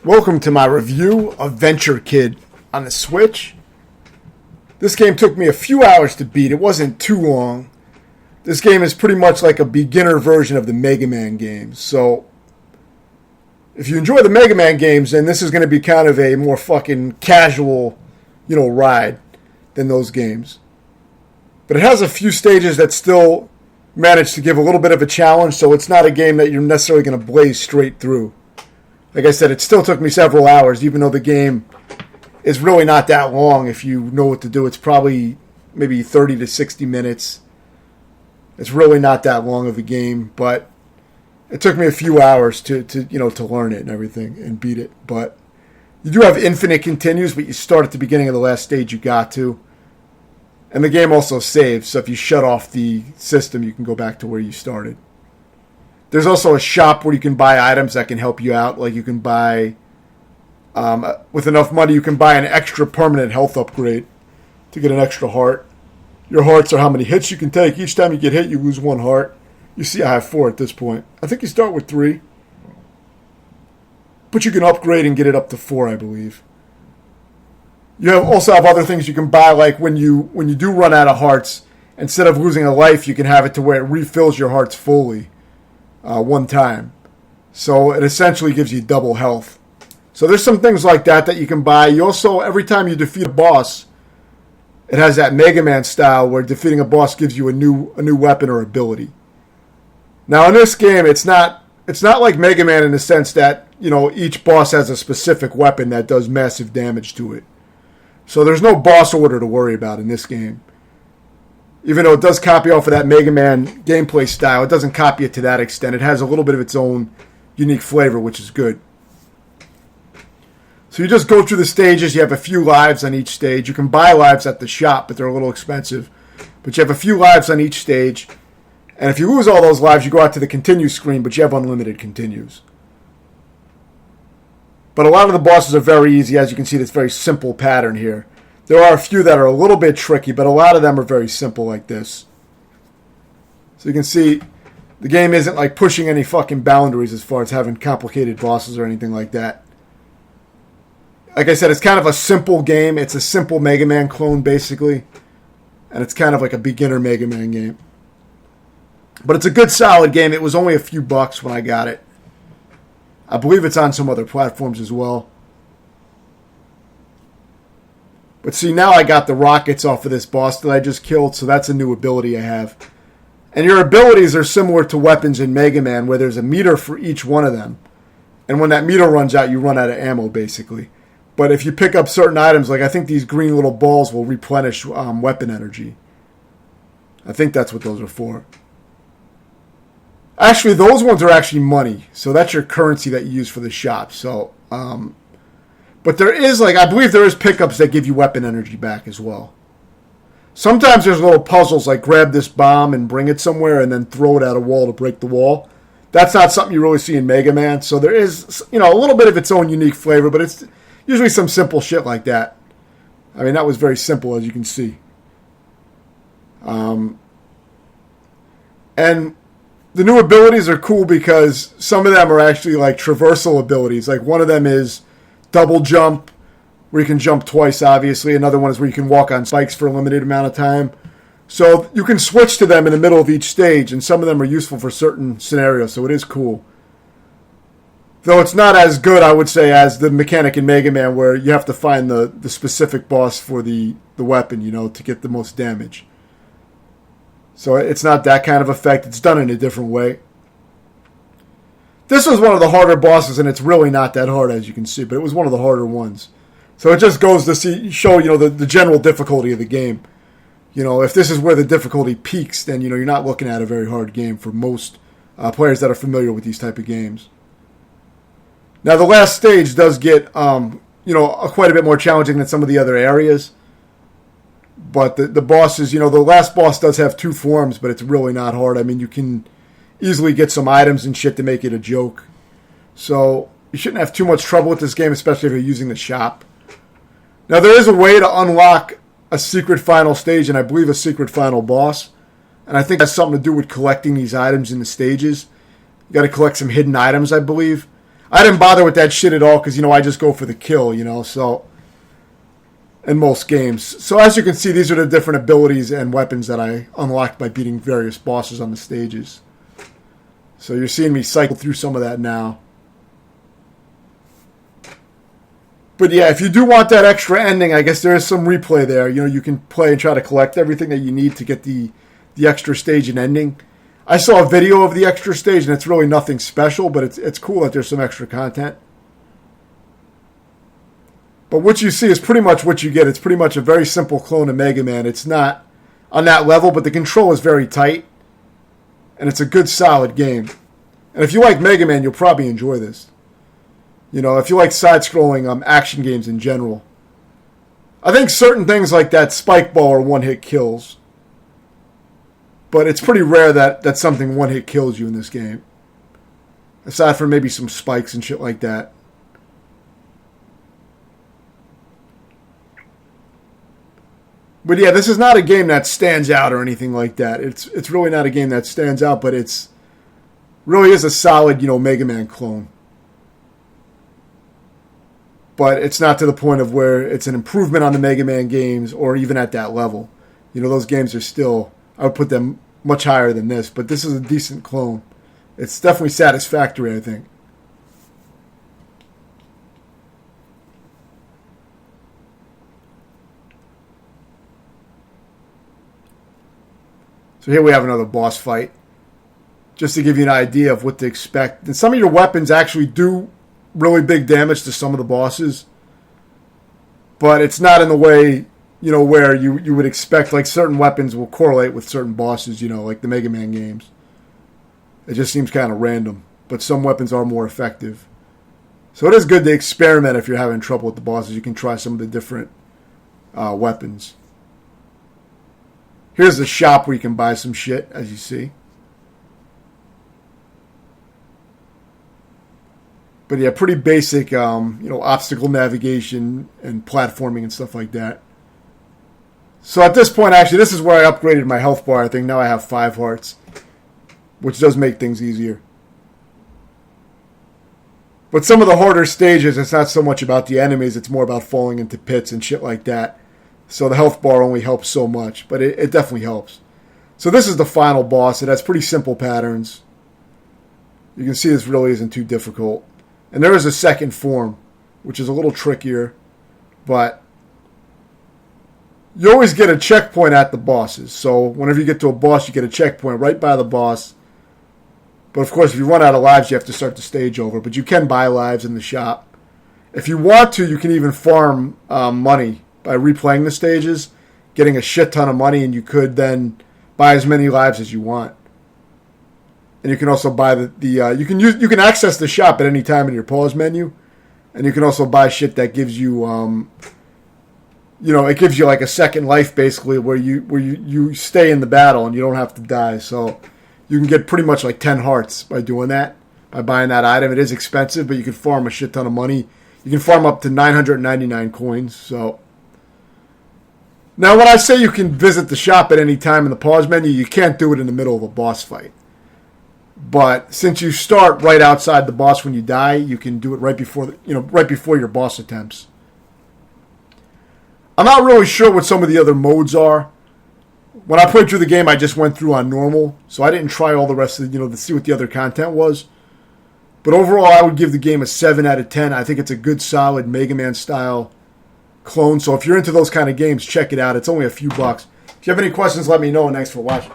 Welcome to my review of Venture Kid on the Switch. This game took me a few hours to beat. It wasn't too long. This game is pretty much like a beginner version of the Mega Man games. So, if you enjoy the Mega Man games, then this is going to be kind of a more fucking casual, ride than those games. But it has a few stages that still manage to give a little bit of a challenge, so it's not a game that you're necessarily going to blaze straight through. Like I said, it still took me several hours, even though the game is really not that long if you know what to do. It's probably maybe 30 to 60 minutes. It's really not that long of a game, but it took me a few hours to learn it and everything and beat it. But you do have infinite continues, but you start at the beginning of the last stage you got to. And the game also saves, so if you shut off the system, you can go back to where you started. There's also a shop where you can buy items that can help you out. Like you can buy, with enough money, you can buy an extra permanent health upgrade to get an extra heart. Your hearts are how many hits you can take. Each time you get hit, you lose one heart. You see I have 4 at this point. I think you start with 3. But you can upgrade and get it up to 4, I believe. You also have other things you can buy, like when you do run out of hearts, instead of losing a life, you can have it to where it refills your hearts fully. One time. So it essentially gives you double health. So there's some things like that you can buy. You also, every time you defeat a boss, it has that Mega Man style where defeating a boss gives you a new weapon or ability. Now in this game, it's not like Mega Man in the sense that, each boss has a specific weapon that does massive damage to it. So there's no boss order to worry about in this game. Even though it does copy off of that Mega Man gameplay style, it doesn't copy it to that extent. It has a little bit of its own unique flavor, which is good. So you just go through the stages. You have a few lives on each stage. You can buy lives at the shop, but they're a little expensive. But you have a few lives on each stage. And if you lose all those lives, you go out to the continue screen, but you have unlimited continues. But a lot of the bosses are very easy. As you can see, this very simple pattern here. There are a few that are a little bit tricky, but a lot of them are very simple like this. So you can see the game isn't like pushing any fucking boundaries as far as having complicated bosses or anything like that. Like I said, it's kind of a simple game. It's a simple Mega Man clone, basically. And it's kind of like a beginner Mega Man game. But it's a good, solid game. It was only a few bucks when I got it. I believe it's on some other platforms as well. But see, now I got the rockets off of this boss that I just killed, so that's a new ability I have. And your abilities are similar to weapons in Mega Man, where there's a meter for each one of them. And when that meter runs out, you run out of ammo, basically. But if you pick up certain items, like I think these green little balls will replenish weapon energy. I think that's what those are for. Actually, those ones are actually money. So that's your currency that you use for the shop. So, but there is, I believe there is pickups that give you weapon energy back as well. Sometimes there's little puzzles, like grab this bomb and bring it somewhere and then throw it at a wall to break the wall. That's not something you really see in Mega Man. So there is, a little bit of its own unique flavor, but it's usually some simple shit like that. I mean, that was very simple, as you can see. And the new abilities are cool because some of them are actually like traversal abilities. Like one of them is double jump, where you can jump twice, obviously. Another one is where you can walk on spikes for a limited amount of time. So you can switch to them in the middle of each stage, and some of them are useful for certain scenarios, so it is cool. Though it's not as good, I would say, as the mechanic in Mega Man, where you have to find the specific boss for the weapon, to get the most damage. So it's not that kind of effect. It's done in a different way. This was one of the harder bosses, and it's really not that hard, as you can see, but it was one of the harder ones. So it just goes to show, the general difficulty of the game. If this is where the difficulty peaks, then, you're not looking at a very hard game for most players that are familiar with these type of games. Now, the last stage does get, quite a bit more challenging than some of the other areas. But the bosses, the last boss does have 2 forms, but it's really not hard. I mean, you can easily get some items and shit to make it a joke. So you shouldn't have too much trouble with this game, especially if you're using the shop. Now, there is a way to unlock a secret final stage, and I believe a secret final boss. And I think that's something to do with collecting these items in the stages. You got to collect some hidden items, I believe. I didn't bother with that shit at all because, I just go for the kill, so in most games. So as you can see, these are the different abilities and weapons that I unlocked by beating various bosses on the stages. So you're seeing me cycle through some of that now. But yeah, if you do want that extra ending, I guess there is some replay there. You can play and try to collect everything that you need to get the extra stage and ending. I saw a video of the extra stage, and it's really nothing special, but it's cool that there's some extra content. But what you see is pretty much what you get. It's pretty much a very simple clone of Mega Man. It's not on that level, but the control is very tight, and it's a good, solid game. And if you like Mega Man, you'll probably enjoy this. If you like side-scrolling action games in general. I think certain things like that spike ball are one-hit kills. But it's pretty rare that something one-hit kills you in this game. Aside from maybe some spikes and shit like that. But yeah, this is not a game that stands out or anything like that. It's really not a game that stands out, but it's really is a solid, Mega Man clone. But it's not to the point of where it's an improvement on the Mega Man games or even at that level. Those games are still... I would put them much higher than this, but this is a decent clone. It's definitely satisfactory, I think. So here we have another boss fight. Just to give you an idea of what to expect. And some of your weapons actually do really big damage to some of the bosses. But it's not in the way... where you would expect, like, certain weapons will correlate with certain bosses, like the Mega Man games. It just seems kind of random. But some weapons are more effective. So it is good to experiment if you're having trouble with the bosses. You can try some of the different weapons. Here's the shop where you can buy some shit, as you see. But yeah, pretty basic, obstacle navigation and platforming and stuff like that. So at this point, actually, this is where I upgraded my health bar. I think now I have 5 hearts, which does make things easier. But some of the harder stages, it's not so much about the enemies, it's more about falling into pits and shit like that. So the health bar only helps so much, but it definitely helps. So this is the final boss. It has pretty simple patterns. You can see this really isn't too difficult. And there is a second form, which is a little trickier, but... you always get a checkpoint at the bosses. So whenever you get to a boss, you get a checkpoint right by the boss. But of course, if you run out of lives, you have to start the stage over. But you can buy lives in the shop. If you want to, you can even farm money by replaying the stages, getting a shit ton of money, and you could then buy as many lives as you want. And you can also buy you can access the shop at any time in your pause menu, and you can also buy shit that gives you it gives you like a second life basically where you stay in the battle and you don't have to die. So you can get pretty much like 10 hearts by doing that, by buying that item. It is expensive, but you can farm a shit ton of money. You can farm up to 999 coins. So now when I say you can visit the shop at any time in the pause menu, you can't do it in the middle of a boss fight. But since you start right outside the boss when you die, you can do it right before your boss attempts. I'm not really sure what some of the other modes are. When I played through the game, I just went through on normal, so I didn't try all the rest of to see what the other content was. But overall, I would give the game a 7 out of 10. I think it's a good, solid Mega Man style clone. So if you're into those kind of games, check it out. It's only a few bucks. If you have any questions, let me know, and thanks for watching.